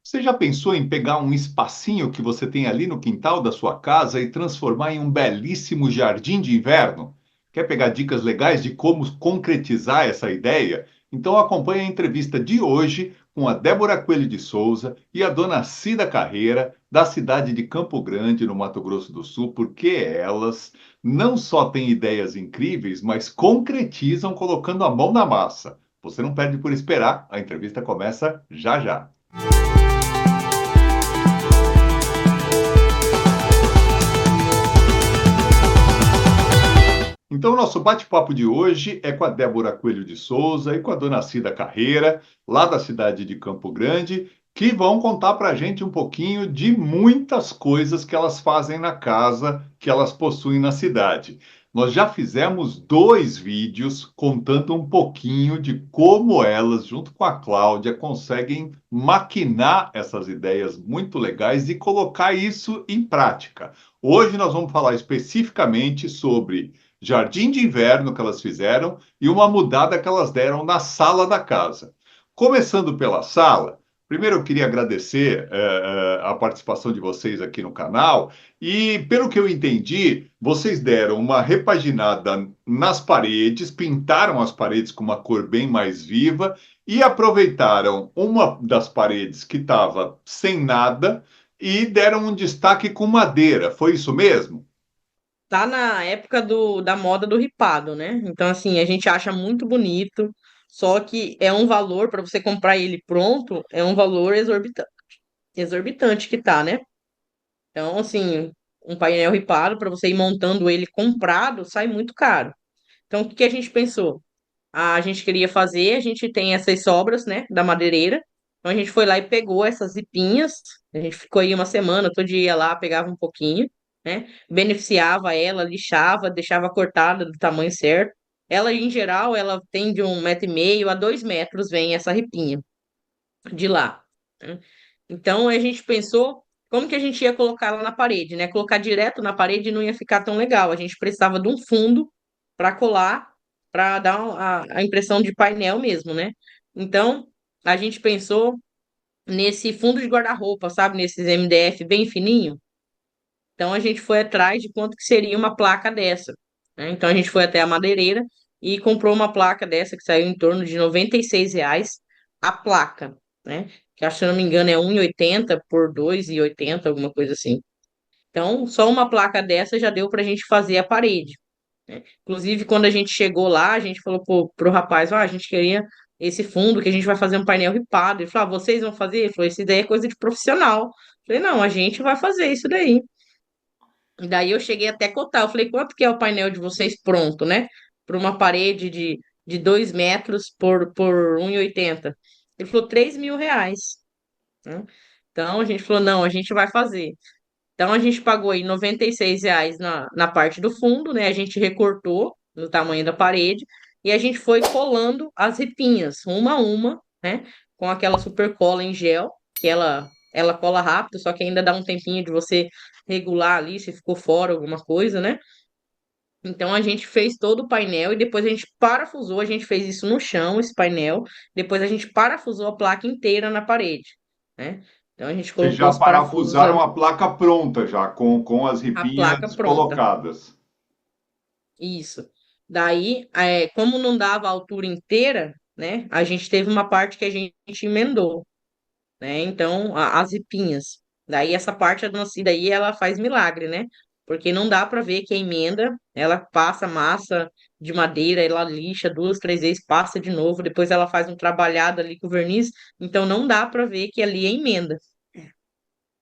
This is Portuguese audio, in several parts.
Você já pensou em pegar um espacinho que você tem ali no quintal da sua casa e transformar em um belíssimo jardim de inverno? Quer pegar dicas legais de como concretizar essa ideia? Então acompanhe a entrevista de hoje com a Débora Coelho de Souza e a dona Cida Carreira, da cidade de Campo Grande, no Mato Grosso do Sul, porque elas não só têm ideias incríveis, mas concretizam colocando a mão na massa. Você não perde por esperar, a entrevista começa já já. Então, o nosso bate-papo de hoje é com a Débora Coelho de Souza e com a dona Cida Carreira, lá da cidade de Campo Grande, que vão contar para a gente um pouquinho de muitas coisas que elas fazem na casa que elas possuem na cidade. Nós já fizemos dois vídeos contando um pouquinho de como elas, junto com a Cláudia, conseguem maquinar essas ideias muito legais e colocar isso em prática. Hoje nós vamos falar especificamente sobre jardim de inverno que elas fizeram e uma mudada que elas deram na sala da casa. Começando pela sala, primeiro eu queria agradecer a participação de vocês aqui no canal e, pelo que eu entendi, vocês deram uma repaginada nas paredes, pintaram as paredes com uma cor bem mais viva e aproveitaram uma das paredes que estava sem nada e deram um destaque com madeira. Foi isso mesmo? Tá na época da moda do ripado, né? Então, assim, a gente acha muito bonito, só que é um valor, para você comprar ele pronto, é um valor exorbitante que tá, né? Então, assim, um painel ripado, para você ir montando ele comprado, sai muito caro. Então, o que que a gente pensou? A gente queria fazer, a gente tem essas sobras, né, da madeireira. Então, a gente foi lá e pegou essas ripinhas, a gente ficou aí uma semana, todo dia ia lá, pegava um pouquinho, né? Beneficiava ela, lixava, deixava cortada do tamanho certo. Ela, em geral, ela tem de 1,5 m a 2 metros, vem essa ripinha de lá, né? Então, a gente pensou como que a gente ia colocar ela na parede, né? Colocar direto na parede não ia ficar tão legal. A gente precisava de um fundo para colar, para dar a impressão de painel mesmo, né? Então, a gente pensou nesse fundo de guarda-roupa, sabe? Nesses MDF bem fininho. Então a gente foi atrás de quanto que seria uma placa dessa, né? Então a gente foi até a madeireira e comprou uma placa dessa que saiu em torno de R$ 96 a placa, né? Que acho, se eu não me engano é 1,80 por 2,80, alguma coisa assim. Então só uma placa dessa já deu para a gente fazer a parede, né? Inclusive quando a gente chegou lá, a gente falou pro rapaz, a gente queria esse fundo que a gente vai fazer um painel ripado. Ele falou, vocês vão fazer? Ele falou, isso daí é coisa de profissional. Eu falei, não, a gente vai fazer isso daí. E daí eu cheguei até a cotar. Eu falei, quanto que é o painel de vocês pronto, né? Para uma parede de 2 metros por 1,80. Ele falou, R$ 3.000, né? Então a gente falou, não, a gente vai fazer. Então a gente pagou aí R$ 96 na parte do fundo, né? A gente recortou no tamanho da parede e a gente foi colando as ripinhas, uma a uma, né? Com aquela super cola em gel, que ela cola rápido, só que ainda dá um tempinho de você regular ali se ficou fora alguma coisa, né? Então a gente fez todo o painel e depois a gente parafusou, a gente fez isso no chão, esse painel, depois a gente parafusou a placa inteira na parede, né? Então a gente Vocês colocou já os parafusos parafusaram ali, a placa pronta, já, com as a placa ripinhas pronta. colocadas. Isso. Daí, como não dava a altura inteira, né? A gente teve uma parte que a gente emendou, né? Então, as ripinhas. Daí, essa parte da nascida aí, ela faz milagre, né? Porque não dá para ver que a emenda, ela passa massa de madeira, ela lixa 2, 3 vezes, passa de novo, depois ela faz um trabalhado ali com o verniz, então não dá para ver que ali é emenda.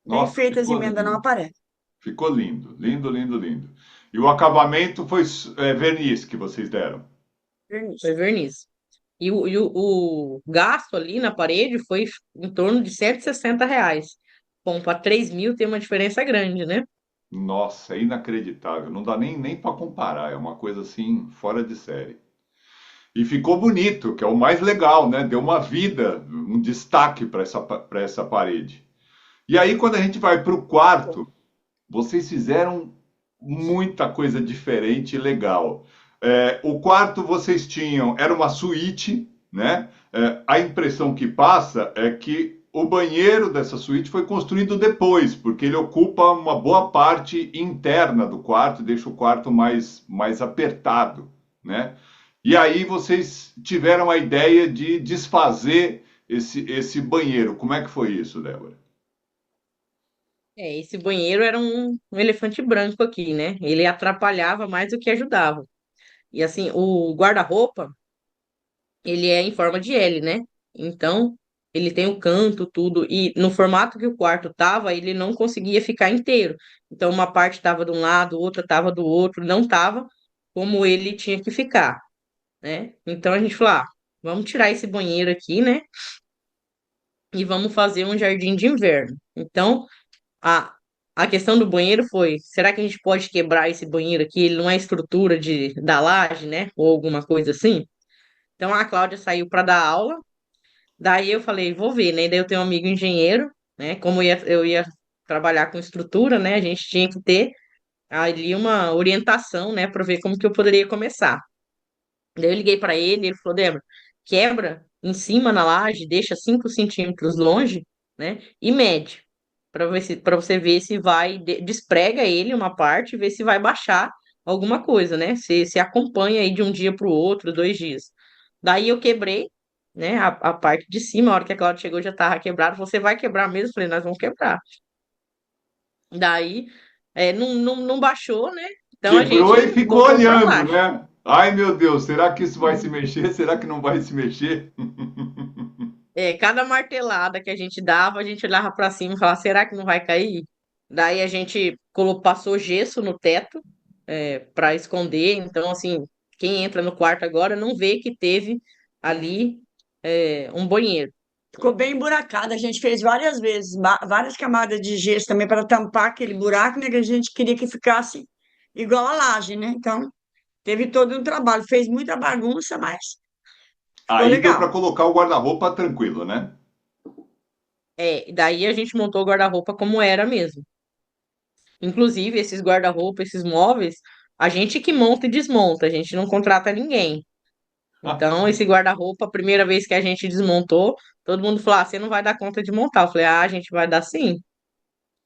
Nossa, Bem feitas ficou emenda não lindo. aparece. Ficou lindo, lindo, lindo, lindo. E o acabamento foi verniz que vocês deram. Foi Verniz. verniz. E o gasto ali na parede foi em torno de R$ 160. Bom, para 3.000 tem uma diferença grande, né? Nossa, é inacreditável. Não dá nem para comparar. É uma coisa assim, fora de série. E ficou bonito, que é o mais legal, né? Deu uma vida, um destaque para essa parede. E aí, quando a gente vai para o quarto, vocês fizeram muita coisa diferente e legal. O quarto vocês tinham, era uma suíte, né? A impressão que passa é que o banheiro dessa suíte foi construído depois, porque ele ocupa uma boa parte interna do quarto, deixa o quarto mais apertado, né? E aí vocês tiveram a ideia de desfazer esse banheiro. Como é que foi isso, Débora? Esse banheiro era um elefante branco aqui, né? Ele atrapalhava mais do que ajudava. E assim, o guarda-roupa, ele é em forma de L, né? Então, ele tem o canto, tudo. E no formato que o quarto tava, ele não conseguia ficar inteiro. Então, uma parte tava de um lado, outra tava do outro, não tava como ele tinha que ficar, né? Então, a gente falou, vamos tirar esse banheiro aqui, né? E vamos fazer um jardim de inverno. Então, A, a questão do banheiro foi, será que a gente pode quebrar esse banheiro aqui? Ele não é estrutura da laje, né? Ou alguma coisa assim. Então a Cláudia saiu para dar aula, daí eu falei, vou ver, né? Daí eu tenho um amigo engenheiro, né? Como eu ia trabalhar com estrutura, né? A gente tinha que ter ali uma orientação, né? Para ver como que eu poderia começar. Daí eu liguei para ele, ele falou, Débora, quebra em cima na laje, deixa 5 centímetros longe, né? E mede, para você ver se vai, desprega ele uma parte, ver se vai baixar alguma coisa, né? Se acompanha aí de um dia para o outro, 2 dias. Daí eu quebrei, né? A parte de cima, a hora que a Cláudia chegou já estava quebrado. Você vai quebrar mesmo? Eu falei, nós vamos quebrar. Daí não baixou, né? Então a Quebrou e gente ficou voltou para olhando, lá. né? Ai, meu Deus, será que isso vai se mexer? Será que não vai se mexer? Cada martelada que a gente dava, a gente olhava para cima e falava, será que não vai cair? Daí a gente passou gesso no teto, para esconder. Então, assim, quem entra no quarto agora não vê que teve ali um banheiro. Ficou bem emburacado. A gente fez várias vezes, várias camadas de gesso também para tampar aquele buraco, né? Que a gente queria que ficasse igual a laje, né? Então, teve todo um trabalho. Fez muita bagunça, mas ficou Aí deu para legal. colocar o guarda-roupa tranquilo, né? Daí a gente montou o guarda-roupa como era mesmo. Inclusive, esses guarda-roupa, esses móveis, a gente que monta e desmonta, a gente não contrata ninguém. Então, esse guarda-roupa, a primeira vez que a gente desmontou, todo mundo falou: você não vai dar conta de montar. Eu falei: a gente vai dar sim.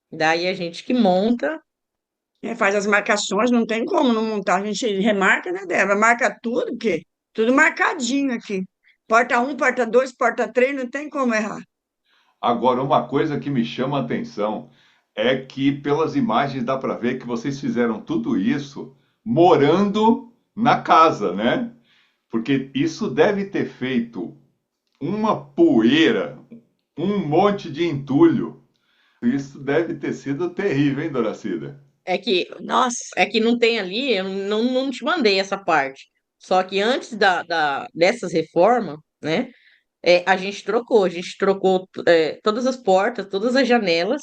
Daí a gente que monta. Faz as marcações, não tem como não montar. A gente remarca, né, Débora? Marca tudo, porque tudo marcadinho aqui. Porta um, porta dois, porta três, não tem como errar. Agora, uma coisa que me chama a atenção é que pelas imagens dá para ver que vocês fizeram tudo isso morando na casa, né? Porque isso deve ter feito uma poeira, um monte de entulho. Isso deve ter sido terrível, hein, Doracida? É que, Nossa, é que não tem ali, eu não te mandei essa parte. Só que antes dessas reformas, né? A gente trocou todas as portas, todas as janelas,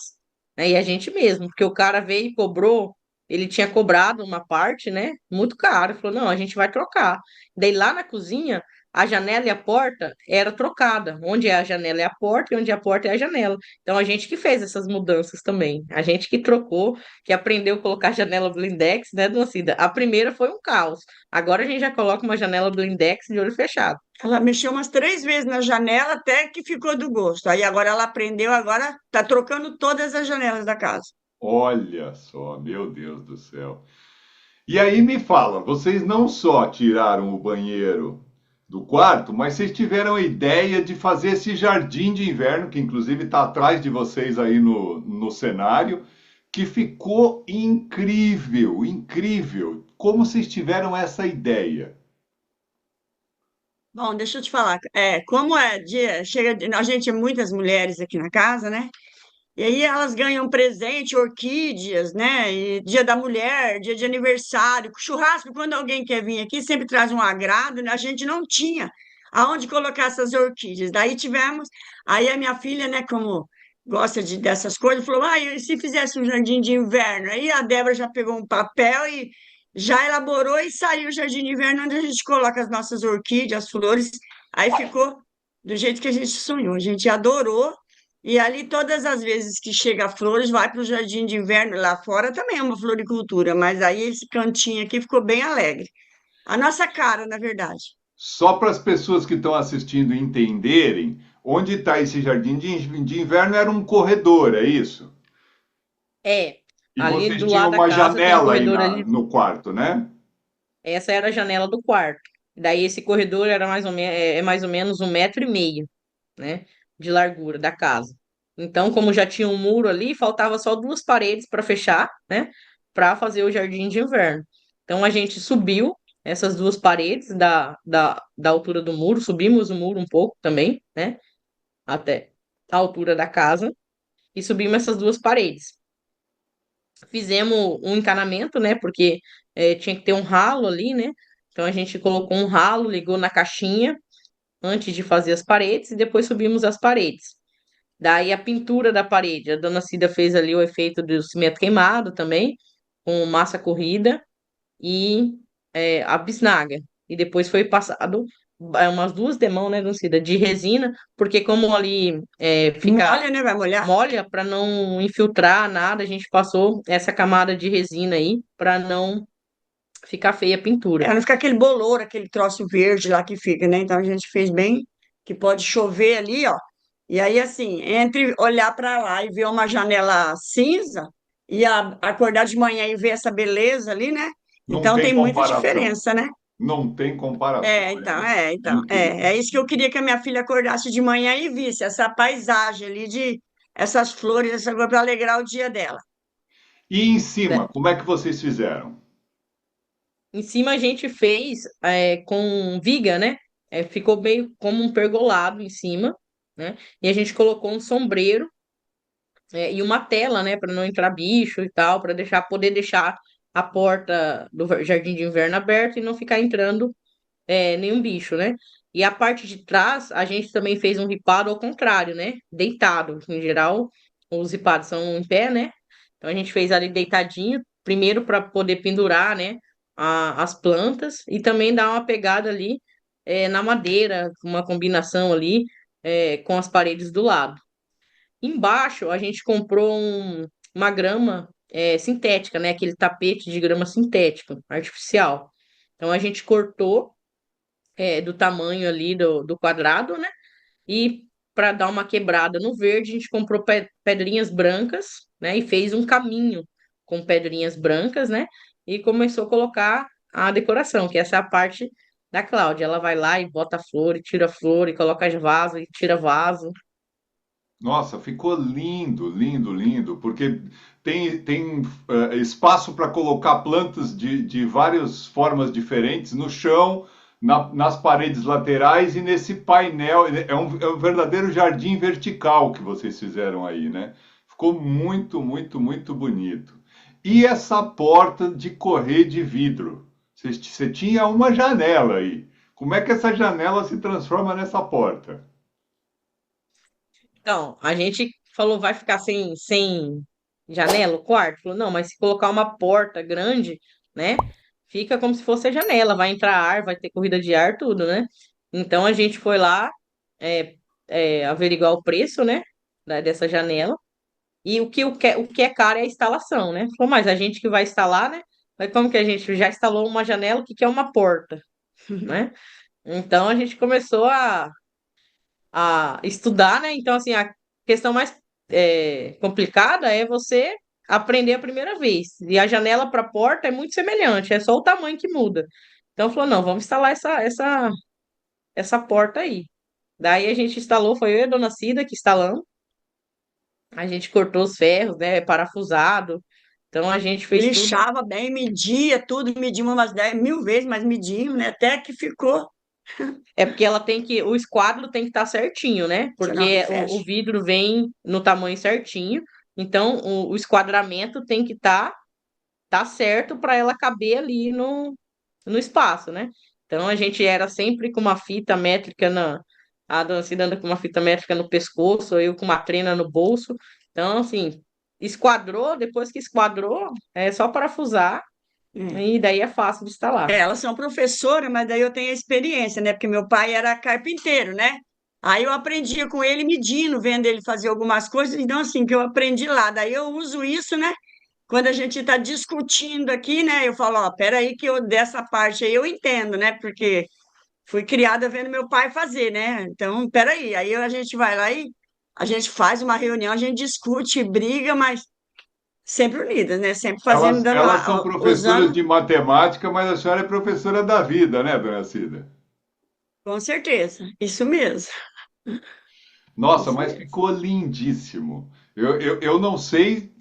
né? E a gente mesmo, porque o cara veio e cobrou, ele tinha cobrado uma parte, né? Muito caro. Ele falou: não, a gente vai trocar. Daí lá na cozinha, a janela e a porta era trocada. Onde é a janela é a porta e onde é a porta é a janela. Então a gente que fez essas mudanças também. A gente que trocou, que aprendeu a colocar janela blindex, né, dona Cida? A primeira foi um caos. Agora a gente já coloca uma janela blindex de olho fechado. ela mexeu umas 3 vezes na janela até que ficou do gosto. Aí agora ela aprendeu, agora tá trocando todas as janelas da casa. Olha só, meu Deus do céu. E aí me fala, vocês não só tiraram o banheiro do quarto, mas vocês tiveram a ideia de fazer esse jardim de inverno, que inclusive está atrás de vocês aí no cenário, que ficou incrível, incrível. Como vocês tiveram essa ideia? Bom, deixa eu te falar. Como é dia, a gente é muitas mulheres aqui na casa, né? E aí elas ganham presente, orquídeas, né? E dia da mulher, dia de aniversário, churrasco, quando alguém quer vir aqui, sempre traz um agrado, né? A gente não tinha aonde colocar essas orquídeas. Daí tivemos, aí a minha filha, né, como gosta dessas coisas, falou: e se fizesse um jardim de inverno? Aí a Débora já pegou um papel e já elaborou e saiu o jardim de inverno, onde a gente coloca as nossas orquídeas, as flores. Aí ficou do jeito que a gente sonhou. A gente adorou. E ali, todas as vezes que chega flores, vai para o jardim de inverno. Lá fora também é uma floricultura, mas aí esse cantinho aqui ficou bem alegre. A nossa cara, na verdade. Só para as pessoas que estão assistindo entenderem, Onde está esse jardim de inverno era um corredor, é isso? É, E ali vocês do tinham lado da uma casa tem um janela aí corredor ali. no quarto, né? Essa era a janela do quarto. Daí esse corredor era mais ou menos, é mais ou menos 1,5 m, né, de largura da casa. Então, como já tinha um muro ali, faltava só duas paredes para fechar, né, para fazer o jardim de inverno. Então a gente subiu essas duas paredes da altura do muro, subimos o muro um pouco também, né, até a altura da casa, e subimos essas duas paredes. Fizemos um encanamento, né? Porque tinha que ter um ralo ali, né? Então a gente colocou um ralo, ligou na caixinha antes de fazer as paredes e depois subimos as paredes. Daí a pintura da parede, a dona Cida fez ali o efeito do cimento queimado também, com massa corrida e a bisnaga. E depois foi passado umas duas demãos, né, dona Cida, de resina, porque como ali fica Molha, né? Vai molhar. molha para não infiltrar nada, a gente passou essa camada de resina aí para não ficar feia a pintura. É, não fica aquele bolor, aquele troço verde lá que fica, né? Então a gente fez bem, que pode chover ali, ó. E aí, assim, entre olhar para lá e ver uma janela cinza e acordar de manhã e ver essa beleza ali, né? Não Então tem tem muita comparação. diferença, né? Não tem comparação. É Incrível. isso que eu queria que a minha filha acordasse de manhã e visse essa paisagem ali de essas flores, essa coisa para alegrar o dia dela. E em Da- cima, como é que vocês fizeram? Em cima a gente fez com viga, né? Ficou meio como um pergolado em cima, né? E a gente colocou um sombreiro e uma tela, né, para não entrar bicho e tal, para poder deixar a porta do jardim de inverno aberta e não ficar entrando nenhum bicho, né? E a parte de trás, a gente também fez um ripado ao contrário, né? Deitado. Em geral, os ripados são em pé, né? Então a gente fez ali deitadinho, primeiro para poder pendurar, né? As plantas e também dar uma pegada ali na madeira, uma combinação ali com as paredes do lado. Embaixo, a gente comprou uma grama sintética, né? Aquele tapete de grama sintético, artificial. Então a gente cortou do tamanho ali do quadrado, né? E para dar uma quebrada no verde, a gente comprou pedrinhas brancas, né? E fez um caminho com pedrinhas brancas, né? E começou a colocar a decoração, que essa é a parte da Cláudia. Ela vai lá e bota flor, e tira flor, e coloca as vaso, e tira vaso. Nossa, ficou lindo, lindo, lindo, porque tem espaço para colocar plantas de várias formas diferentes no chão, nas paredes laterais e nesse painel. É um verdadeiro jardim vertical que vocês fizeram aí, né? Ficou muito, muito, muito bonito. E essa porta de correr de vidro? Você tinha uma janela aí. Como é que essa janela se transforma nessa porta? Então, a gente falou, vai ficar sem janela o quarto? Falou, não, mas se colocar uma porta grande, né? Fica como se fosse a janela, vai entrar ar, vai ter corrida de ar, tudo, né? Então a gente foi lá é, averiguar o preço, né? Dessa janela. E o que é caro é a instalação, né? Falou, mas a gente que vai instalar, né? Mas como que a gente já instalou uma janela, o que que é uma porta, né? Então a gente começou a estudar, né? Então, assim, a questão mais complicada é você aprender a primeira vez. E a janela para a porta é muito semelhante, é só o tamanho que muda. Então, falou, não, vamos instalar essa porta aí. Daí a gente instalou, foi eu e a dona Cida que instalamos. A gente cortou os ferros, né? Parafusado. Então, a gente fez tudo. Lixava bem, media tudo, medimos umas 10.000 vezes, mas medimos, né? Até que ficou, É porque ela tem que, o esquadro tem que estar certinho, né? senão não Porque o fecha. vidro vem no tamanho certinho. Então, o esquadramento tem que tá certo para ela caber ali no espaço, né? Então, a gente era sempre com uma fita métrica a dona Cida anda com uma fita métrica no pescoço, eu com uma trena no bolso. Então, assim, esquadrou, depois que esquadrou, é só parafusar É. e daí é fácil de instalar. Elas são professoras, mas daí eu tenho a experiência, né? Porque meu pai era carpinteiro, né? Aí eu aprendia com ele medindo, vendo ele fazer algumas coisas, então assim, que eu aprendi lá. Daí eu uso isso, né? Quando a gente está discutindo aqui, né? Eu falo, ó, peraí que eu dessa parte aí eu entendo, né? Porque fui criada vendo meu pai fazer, né? Então, peraí, aí a gente vai lá e a gente faz uma reunião, a gente discute, briga, mas sempre unidas, né? Sempre fazendo, Elas são professoras usando, de matemática, mas a senhora é professora da vida, né, dona Cida? com certeza, isso mesmo, Nossa, isso mas mesmo. ficou lindíssimo. Eu não sei,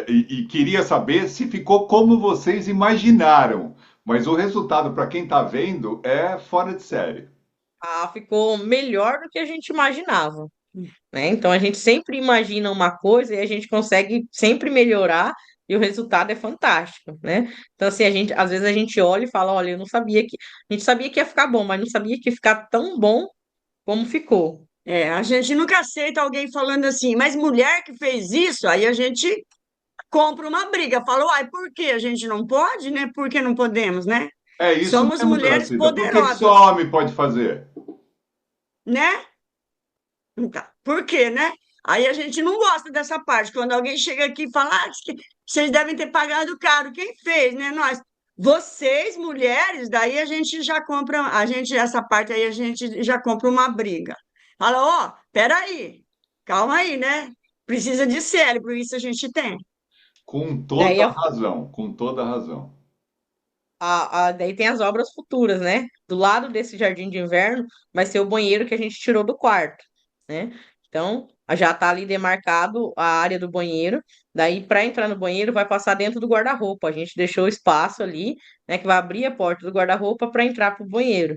e queria saber se ficou como vocês imaginaram, mas o resultado, para quem está vendo, é fora de série. Ah, ficou melhor do que a gente imaginava, né? Então a gente sempre imagina uma coisa e a gente consegue sempre melhorar e o resultado é fantástico, né? Então assim, às vezes a gente olha e fala, olha, eu não sabia que, a gente sabia que ia ficar bom, mas não sabia que ia ficar tão bom como ficou. É, a gente nunca aceita alguém falando assim, mas mulher que fez isso, aí a gente compra uma briga, fala, uai, por que a gente não pode, né? Por que não podemos, né? É isso Somos mesmo, dona mulheres Cida. Por que que poderosas, só homem pode fazer? né? Então, por quê, né? Aí a gente não gosta dessa parte, quando alguém chega aqui e fala, que vocês devem ter pagado caro. Quem fez, né? Nós. Vocês, mulheres, daí a gente já compra, essa parte aí a gente já compra uma briga. Fala, ó, peraí, calma aí, né? Precisa de cérebro, isso a gente tem. Com Daí toda razão, com toda razão. daí tem as obras futuras, né? Do lado desse jardim de inverno vai ser o banheiro que a gente tirou do quarto, né? Então, já tá ali demarcado a área do banheiro. Daí, para entrar no banheiro, vai passar dentro do guarda-roupa. A gente deixou o espaço ali, né? Que vai abrir a porta do guarda-roupa para entrar pro banheiro.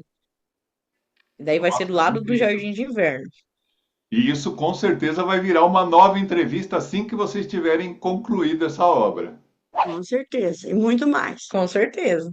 E daí vai ser do Nossa, lado do incrível. jardim de inverno. E isso com certeza vai virar uma nova entrevista assim que vocês tiverem concluído essa obra. Com certeza, e muito mais. Com certeza.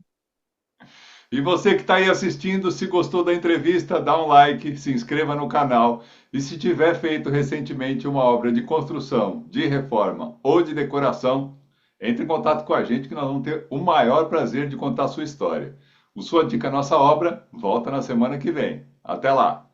E você que está aí assistindo, se gostou da entrevista, dá um like, se inscreva no canal. E se tiver feito recentemente uma obra de construção, de reforma ou de decoração, entre em contato com a gente que nós vamos ter o maior prazer de contar a sua história. O Sua Dica Nossa Obra volta na semana que vem. Até lá!